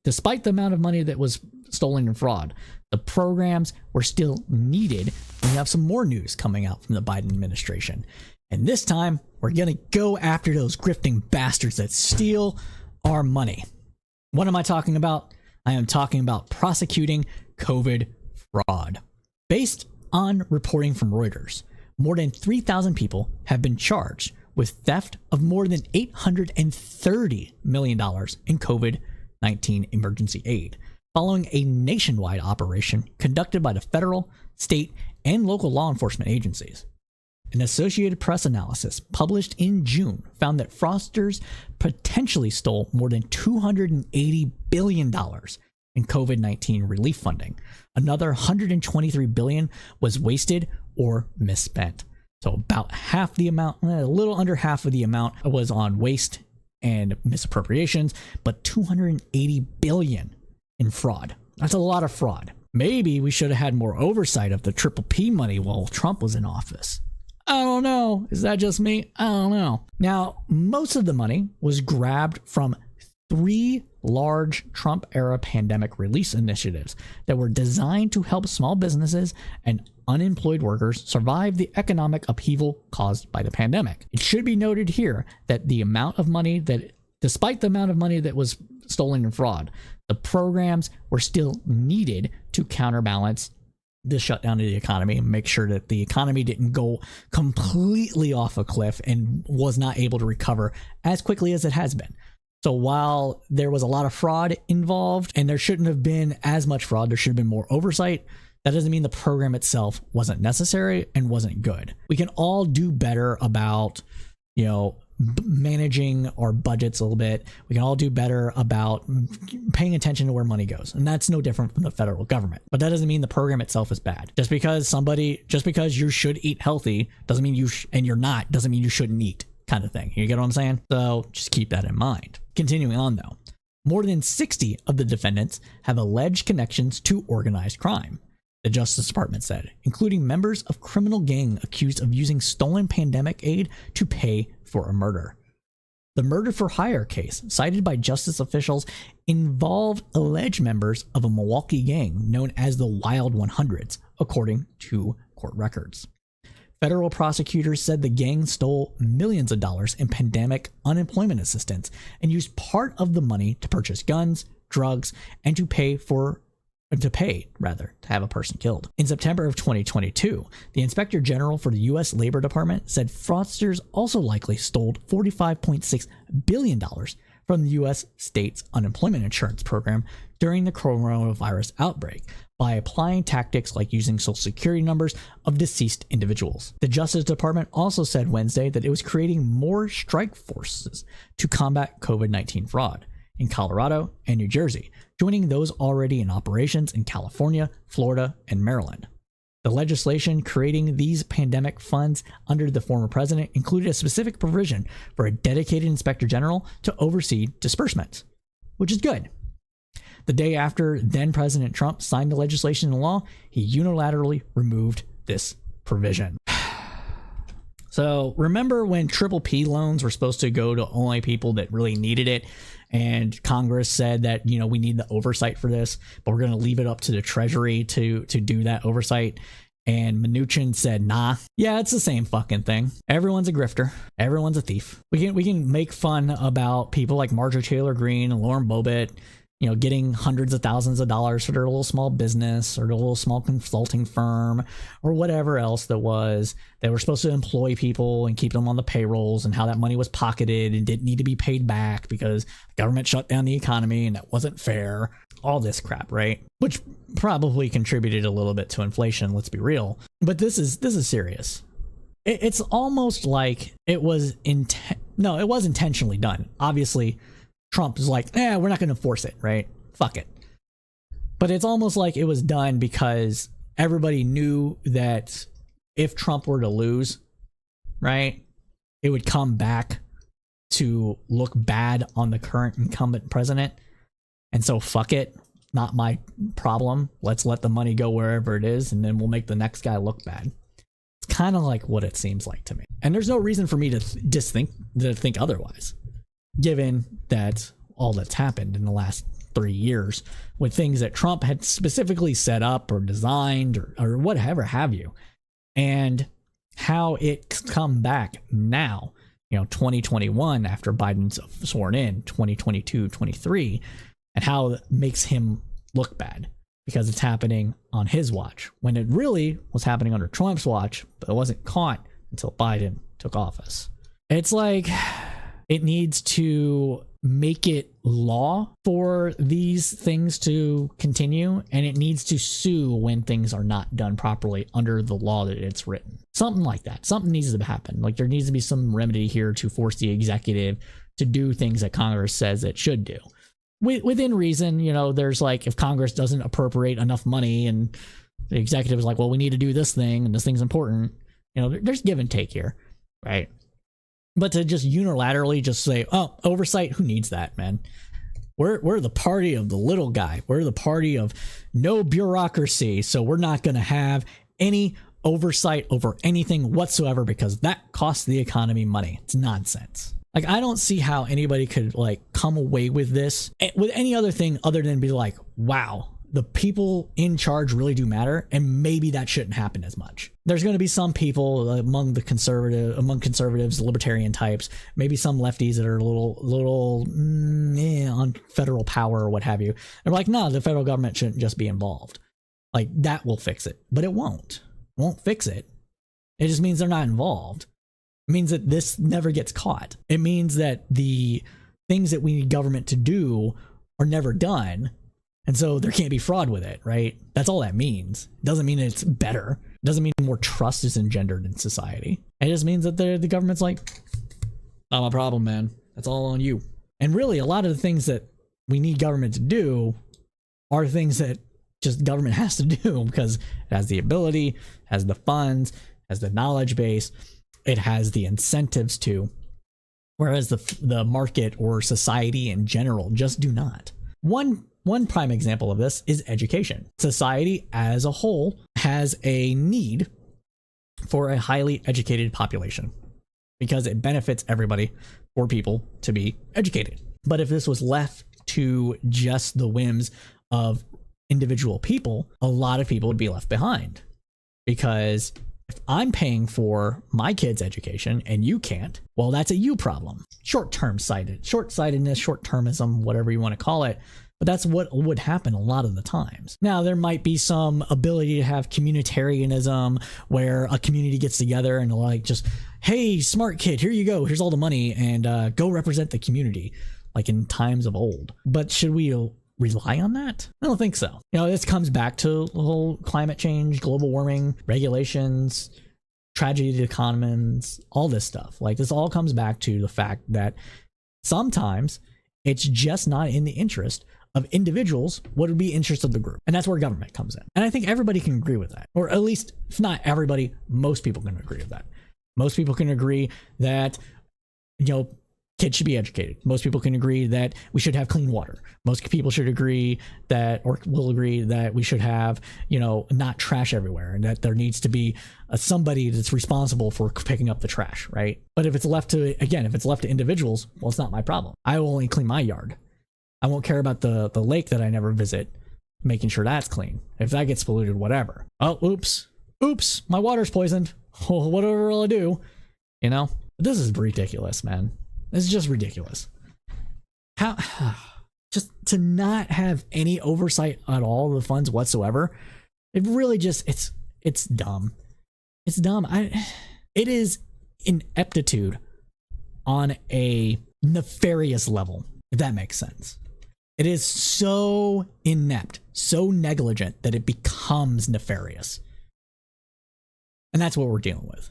Despite the amount of money that was stolen in fraud, the programs were still needed. We have some more news coming out from the Biden administration. And this time, we're going to go after those grifting bastards that steal our money. What am I talking about? I am talking about prosecuting COVID fraud. Based on reporting from Reuters, more than 3,000 people have been charged with theft of more than $830 million in COVID-19 emergency aid, following a nationwide operation conducted by the federal, state, and local law enforcement agencies. An Associated Press analysis published in June found that fraudsters potentially stole more than $280 billion in COVID-19 relief funding. Another $123 billion was wasted or misspent. So about half the amount, a little under half of the amount was on waste and misappropriations, but $280 billion in fraud. That's a lot of fraud. Maybe we should have had more oversight of the Triple P money while Trump was in office. I don't know. Is that just me? I don't know. Now, most of the money was grabbed from 3 large Trump-era pandemic release initiatives that were designed to help small businesses and unemployed workers survive the economic upheaval caused by the pandemic. It should be noted here that despite the amount of money that was stolen in fraud, the programs were still needed to counterbalance the shutdown of the economy and make sure that the economy didn't go completely off a cliff and was not able to recover as quickly as it has been. So while there was a lot of fraud involved and there shouldn't have been as much fraud, there should have been more oversight. That doesn't mean the program itself wasn't necessary and wasn't good. We can all do better about, managing our budgets a little bit. We can all do better about paying attention to where money goes. And that's no different from the federal government. But that doesn't mean the program itself is bad. Just because you should eat healthy doesn't mean doesn't mean you shouldn't eat, kind of thing. You get what I'm saying? So just keep that in mind. Continuing on though, more than 60 of the defendants have alleged connections to organized crime, the Justice Department said, including members of criminal gang accused of using stolen pandemic aid to pay for a murder. The murder for hire case, cited by justice officials, involved alleged members of a Milwaukee gang known as the Wild 100s, according to court records. Federal prosecutors said the gang stole millions of dollars in pandemic unemployment assistance and used part of the money to purchase guns, drugs, and to have a person killed. In September of 2022, the Inspector General for the U.S. Labor Department said fraudsters also likely stole $45.6 billion from the U.S. state's unemployment insurance program during the coronavirus outbreak by applying tactics like using social security numbers of deceased individuals. The Justice Department also said Wednesday that it was creating more strike forces to combat COVID-19 fraud in Colorado and New Jersey, joining those already in operations in California, Florida, and Maryland. The legislation creating these pandemic funds under the former president included a specific provision for a dedicated inspector general to oversee disbursements, which is good. The day after then President Trump signed the legislation into law, he unilaterally removed this provision. So remember when Triple P loans were supposed to go to only people that really needed it, and Congress said that, we need the oversight for this, but we're going to leave it up to the Treasury to do that oversight. And Mnuchin said, nah. Yeah, it's the same fucking thing. Everyone's a grifter. Everyone's a thief. We can make fun about people like Marjorie Taylor Greene and Lauren Boebert, getting hundreds of thousands of dollars for their little small business or their little small consulting firm or whatever else that was. They were supposed to employ people and keep them on the payrolls, and how that money was pocketed and didn't need to be paid back because the government shut down the economy and that wasn't fair. All this crap, right? Which probably contributed a little bit to inflation, let's be real. But this is serious. It's almost like it was it was intentionally done. Obviously, Trump is like, we're not going to enforce it, right? Fuck it. But it's almost like it was done because everybody knew that if Trump were to lose, right, it would come back to look bad on the current incumbent president. And so fuck it, not my problem. Let's let the money go wherever it is, and then we'll make the next guy look bad. It's kind of like what it seems like to me. And there's no reason for me to think otherwise, given that all that's happened in the last 3 years with things that Trump had specifically set up or designed or whatever have you, and how it's come back now, 2021 after Biden's sworn in, 2022, 23, and how it makes him look bad because it's happening on his watch when it really was happening under Trump's watch, but it wasn't caught until Biden took office. It's like it needs to make it law for these things to continue, and it needs to sue when things are not done properly under the law that it's written. Something like that. Something needs to happen. Like there needs to be some remedy here to force the executive to do things that Congress says it should do. Within reason, there's like if Congress doesn't appropriate enough money and the executive is like, well, we need to do this thing and this thing's important, there's give and take here, right? But to just unilaterally just say, oh, oversight, who needs that, man? We're the party of the little guy. We're the party of no bureaucracy, so we're not going to have any oversight over anything whatsoever because that costs the economy money. It's nonsense. Like, I don't see how anybody could like come away with this with any other thing other than be like, wow, the people in charge really do matter, and maybe that shouldn't happen as much. There's going to be some people among conservatives, libertarian types, maybe some lefties that are a little on federal power or what have you. They're like, no, the federal government shouldn't just be involved. Like that will fix it, but it won't fix it. It just means they're not involved. It means that this never gets caught. It means that the things that we need government to do are never done. And so there can't be fraud with it, right? That's all that means. It doesn't mean it's better. It doesn't mean more trust is engendered in society. It just means that the government's like, not my problem, man. That's all on you. And really, a lot of the things that we need government to do are things that just government has to do because it has the ability, has the funds, has the knowledge base, it has the incentives to, whereas the market or society in general just do not. One prime example of this is education. Society as a whole has a need for a highly educated population because it benefits everybody for people to be educated. But if this was left to just the whims of individual people, a lot of people would be left behind. Because if I'm paying for my kid's education and you can't, well, that's a you problem. Short-sightedness, short-termism, whatever you want to call it. But that's what would happen a lot of the times. Now, there might be some ability to have communitarianism where a community gets together and like just, hey, smart kid, here you go. Here's all the money and go represent the community like in times of old. But should we rely on that? I don't think so. This comes back to the whole climate change, global warming, regulations, tragedy to economies, all this stuff. Like this all comes back to the fact that sometimes it's just not in the interest of individuals what would be interest of the group. And that's where government comes in. And I think everybody can agree with that. Or at least, if not everybody, most people can agree with that. Most people can agree that, kids should be educated. Most people can agree that we should have clean water. Most people should agree that, or will agree that we should have, not trash everywhere and that there needs to be somebody that's responsible for picking up the trash, right? But if it's left to individuals, well, it's not my problem. I will only clean my yard. I won't care about the lake that I never visit, making sure that's clean. If that gets polluted, whatever. Oh, oops, my water's poisoned. Whatever will I do? But this is ridiculous, man. This is just ridiculous. How just to not have any oversight at all of the funds whatsoever. It really just it's dumb. It's dumb. It is ineptitude on a nefarious level, if that makes sense. It is so inept, so negligent that it becomes nefarious. And that's what we're dealing with.